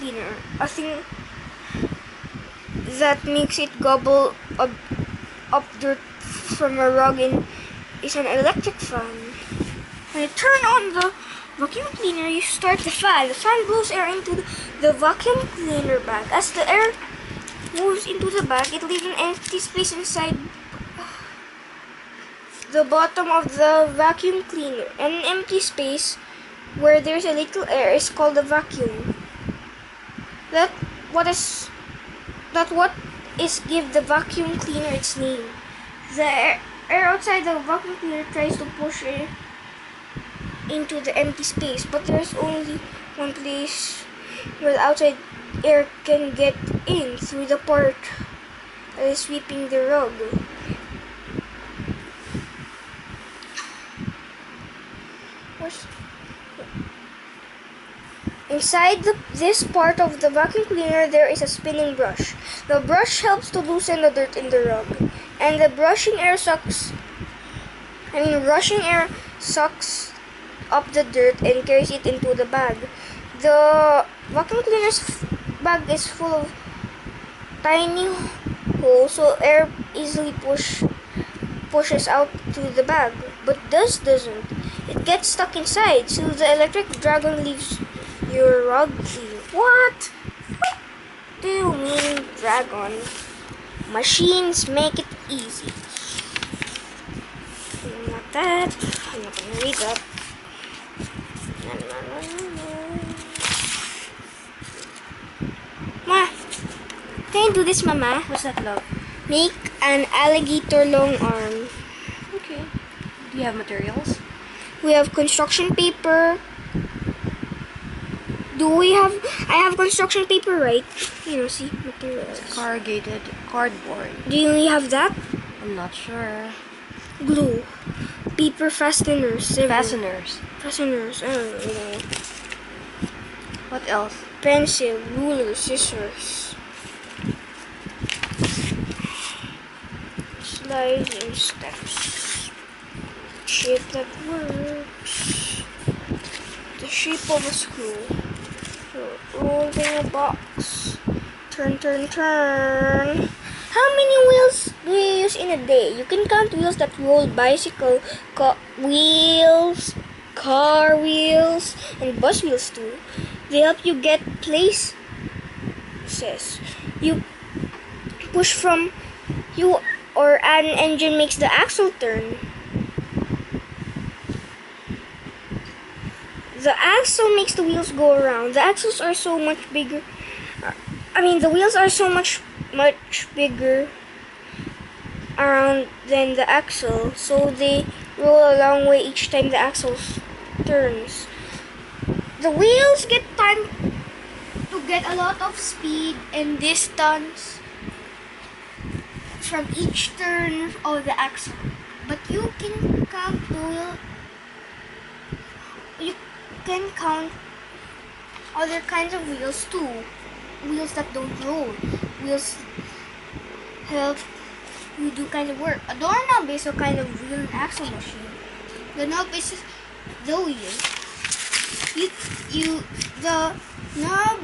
cleaner, a thing that makes it gobble up dirt from a rug is an electric fan. When you turn on the vacuum cleaner, you start the fan. The fan blows air into the vacuum cleaner bag. As the air moves into the bag, it leaves an empty space inside the bottom of the vacuum cleaner. An empty space where there's a little air is called a vacuum. That what is give the vacuum cleaner its name. The air outside the vacuum cleaner tries to push it into the empty space, but there's only one place where the outside air can get in, through the part that is sweeping the rug. Inside this part of the vacuum cleaner, there is a spinning brush. The brush helps to loosen the dirt in the rug, and the rushing air sucks up the dirt and carries it into the bag. The vacuum cleaner's bag is full of tiny holes, so air easily pushes out through the bag. But dust doesn't. It gets stuck inside, so the electric dragon leaves your rug clean. What do you mean, dragon? Machines make it easy. Not that. I'm not gonna read that. Ma, can you do this, Mama? What's that, love? Make an alligator long arm. Okay. Do you have materials? We have construction paper. I have construction paper, right? See, materials. Corrugated cardboard. Do you have that? I'm not sure. Glue. Paper fasteners. Fasteners. Fasteners. I don't know. What else? Pencil, ruler, scissors. Slides and steps. Shape that works. The shape of a screw. Rolled in a box. Turn. How many wheels do you use in a day? You can count wheels that roll: bicycle wheels, car wheels, and bus wheels too. They help you get places. You push from you, or an engine makes the axle turn. The axle makes the wheels go around. The wheels are so much bigger around than the axle, so they roll a long way each time the axle turns. The wheels get time to get a lot of speed and distance from each turn of the axle. But you can count the wheel. You can count other kinds of wheels too. Wheels that don't roll. Wheels help you do kind of work. A doorknob is a kind of wheel and axle machine. The knob is the wheel. The knob